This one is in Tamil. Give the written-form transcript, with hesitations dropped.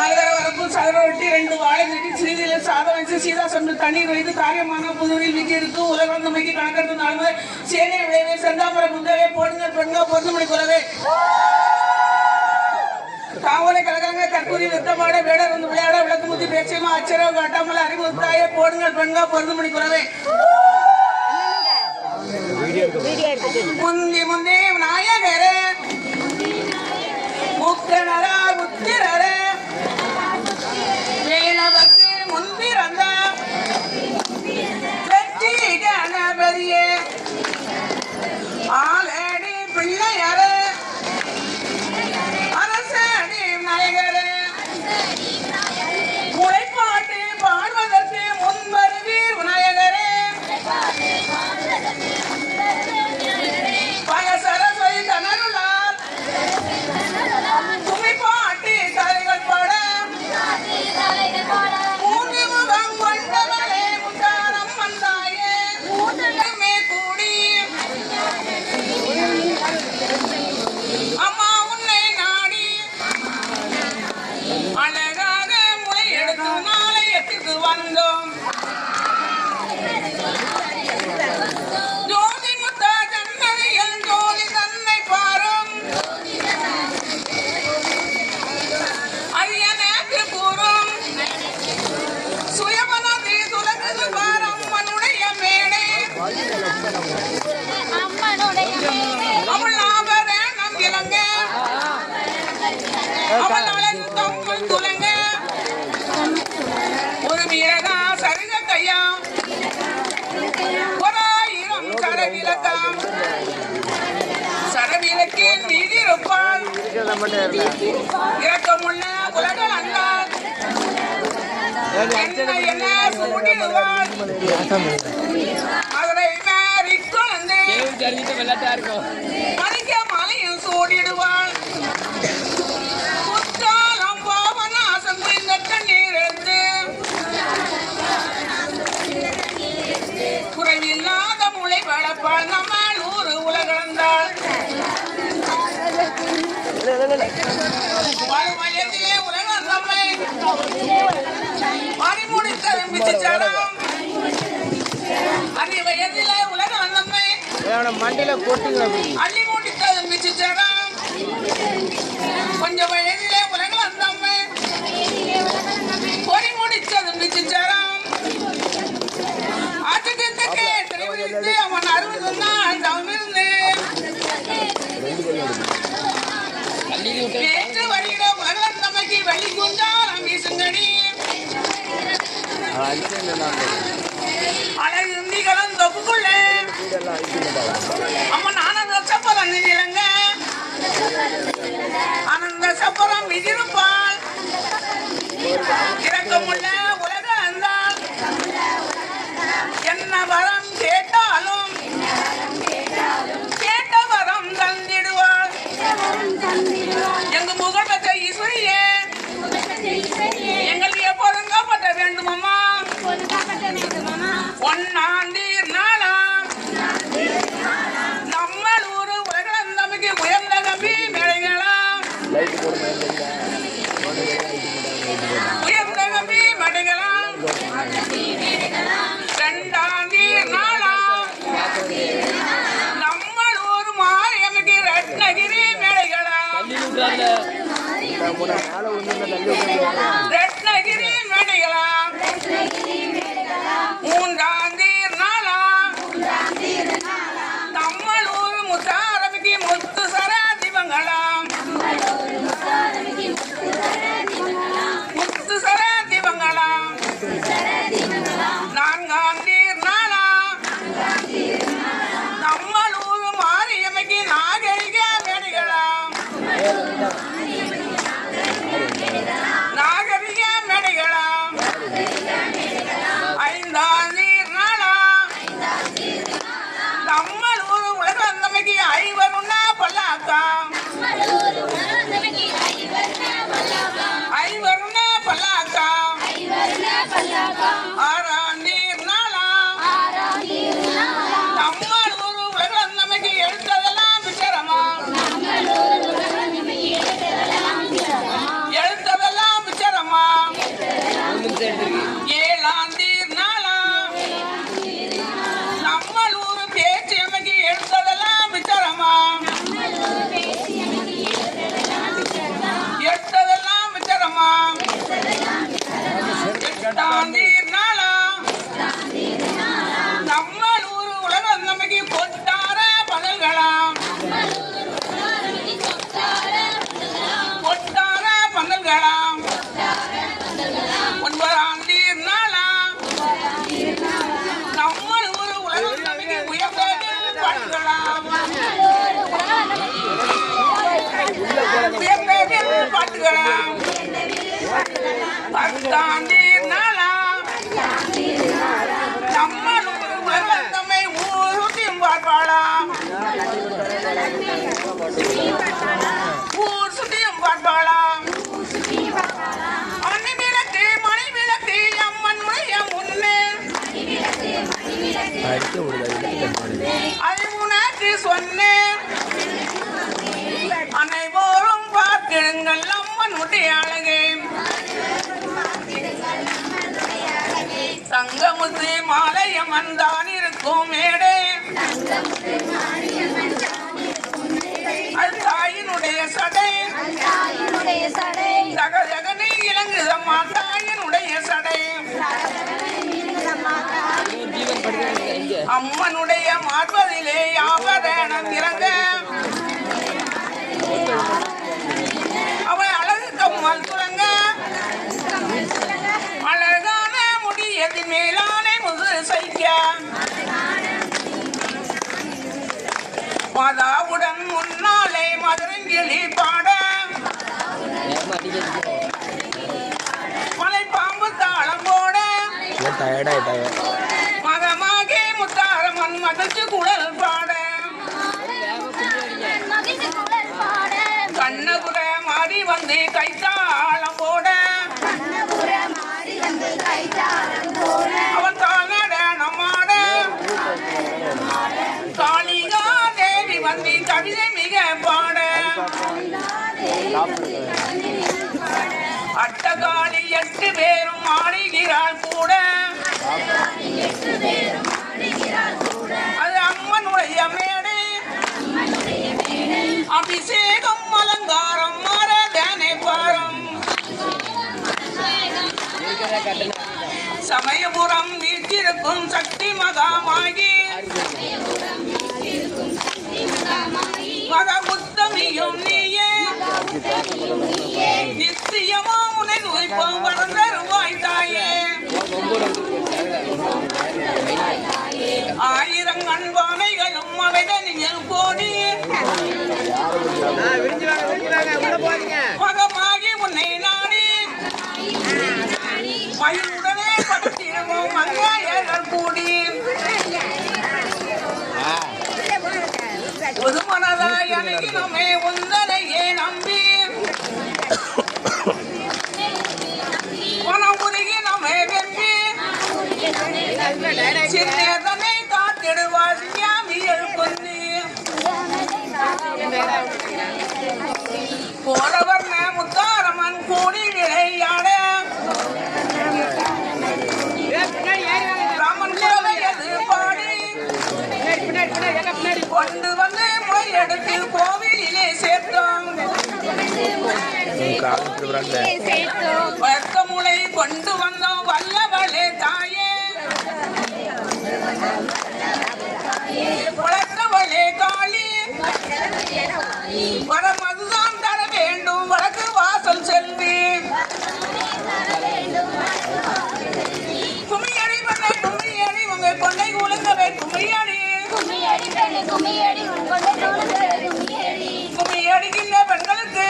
மலதர வரப்பு சதுர வெட்டி 2 வாழை வெட்டி சிறிதில சாதம் வச்சு சீதா சொன்று தண்ணீர் வைத்து காரியமான புதுவில் வீட்டிற்கு உலகந்தமைக்கு கணக்கெடுத்து நாளுமே சேனை விளைவே செந்தாமர புந்தவே போடுங்க பெண்க பொருந்துமணி குலவே காவலை கலகாங்க கற்பூரி வித்தமாட வேடர் வந்து விளையாட விளக்கு முத்தி பேச்சியமா அச்சரவு காட்டாமல் அறிவுத்தாயே போடுங்கள் பெண்க பொருந்துமணி குலவே முந்தி முந்தி நாயகரே முக்கனரா முத்திரரே வேலவக்கு முன்பிறந்த வெற்றி கணபதியே ஆலடி பிள்ளையரே அரசடி நாயகரே முளைப்பாட்டு பாடுவதற்கு முன்வருவீர் விநாயகரே சரஸ்வதி தனருளால் துணிப்பாட்டி தலைகள் பாட மூன்று முகம் கொண்டவளே முத்தாரம் வந்தாயே மூன்றமே கூடி அம்மா உன்னை நாடி அழகாக முளை எடுத்து மாலையத்துக்கு வந்தோம் ஒரு வீரகா சரித கையா 1000 சரவிலக்கம் சரவிலக்கின் மீதி இருப்பால் இறக்கமுள்ள உலகள் அண்டால் என்ன சூடிடுவாள் அதனை மேறிக்கொண்டு மணிக்க மலையில் சூடிடுவாள் குற்றாலம் பாவநாசம் இந்த தண்ணீர் எடுத்து குறைவில்லாத முளை வளர்ப்பாள் நம்மால் ஊரு உலகந்தாள் வயதிலே உலகம் நம்மை அறிமுடித்தது மிச்சம் அரை வயதிலே உலகம் நம்மை அள்ளி முடித்தது மிச்சம் கொஞ்சம் வயதிலே உலகம் நம்மை பொறி முடித்தது மிச்சம் ஆச்சரியத்துக்கு தெரிவித்து அவன் 60 நாள் தவிர்ந்து நேற்று வருகிற உலகம் நமக்கு வள்ளி குஞ்சாரம் வீசுங்கடி அழகு இந்திகளும் தொப்புக்குள்ள அம்மன் ஆனந்த சப்பரம் நிலங்க ஆனந்த சப்பரம் மிதிருப்பாள் இறக்கமுள்ள உலக அந்தால் என்ன வரம் கேட்டாலும் கேட்ட வரம் தந்திடுவாள் எங்க முகல் பெற்ற ஈஸ்வரியே எங்களுக்கு எப்போதும் காப்பாற்ற வேண்டும் அம்மா ஒன்னாந்தீர் நாளாம் நம்மள் ஊரு உலகம் நமக்கு உயர்ந்த நம்பி மேடைகளாம் உயர்ந்த நம்பி மேடைகளாம் 2ஆந்தீர் நாளாம் நம்மள் ஊர் மாரியம்மைக்கு ரத்னகிரி மேடைகளாம் ரத்னகிரி மேடைகளாம் 3ஆந்தீர் நாளாம் நம்மள் ஊர் முத்தாரமிக்கு முத்து சர திவங்களாம் முத்து சர திவங்களாம் 4ஆந்தீர் நாளாம் நம்மள் ஊர் மாரியம்மைக்கு நாகரிக மேடைகளாம் நாகரிக மேடைகளாம் 5ஆந்தீர் நாளாம் நம்மள் ஊர் உலகம் நமக்கு 5 பல்லாக்கம் 5 பல்லாக்கம் 6ஆந்தீர் நாளாம் நம்மள் ஊர் உலகம் நமக்கு எடுத்ததெல்லாம் விசரமா பத்தாம் தீர்நாளா நம்மளுக்கு உலகம் தம்மை ஊர் பார்ப்பாளாம் ஊர் சுத்தியும் பார்ப்பாளாம் மணி விளக்கு அம்மன் உடைய முன்னே அது உனக்கு சொன்னேன் அனைவரும் பார்த்திடுங்கள் அம்மனுடைய அழகே தங்கமுத்து மாலையம்மன் தான் இருக்கும் மேடே அது தாயினுடைய சடை ஜகஜகனே இலங்குதம்மா தாயினுடைய சடை அம்மனுடைய மார்பதிலே யாவரணம் இறங்க அவள் அழகு கம்மல் துறங்க அழகான முடியது மேலானே முது சைக்க மாதாவுடன் முன்னாலே மதுரங்கிளி பாட மலை பாம்பு தாளம் போட மதமாகி முத்தாரம்மன் மகிழ்ச்சி குழல் பாட கண்ணபுர மாறி வந்து கைத்தாளம் போட அவன் தானட நம்மாட காளிகா தேவி வந்து கவிதை மிக பாட அட்டகாளி 8 பேரும் ஆடுகிறாள் கூட அது அம்மனுடைய மேடை அபிஷேகம் அலங்காரம் மரதனை பாரம் சமயபுரம் வீட்டிருக்கும் சக்தி மகாமாகி மகபுத்தமியும் நீயே நிச்சயமா உனை நுழைப்போம் வளர்ந்தருவாய் தாயே ஆயிரம் அன்பானைகளும் அவைதனில் கோடி மகமாகி உன்னை நாடி மயிலுடனே படுத்திடுவோம் மங்காயர்கள் கூடி பொது மனதாய் அணுகினமே உந்தனையே நம்பி மனம் உருகி நம்மை வெம்பி சின்னதனை காத்திடுவா சியாமியல் பொன்னி போறவர் முத்தாரம்மன் கூடி விளையாட ராமன் குரலையது பாடி கொண்டு வந்து முறையெடுத்து கோவிலிலே சேர்த்தோம் வர்க்கமுலை கொண்டு வந்தோம் வல்லவளே தாயே வளர்த்தவளே காளி வரம் அதுதான் தர வேண்டும் வழக்கு வாசல் செல்வி கும்மியடி பண்ணை கும்மியடி உங்க கொண்டை குலுங்கவே கும்மியடி கும்மி அடிக்கின்ற பெண்களுக்கு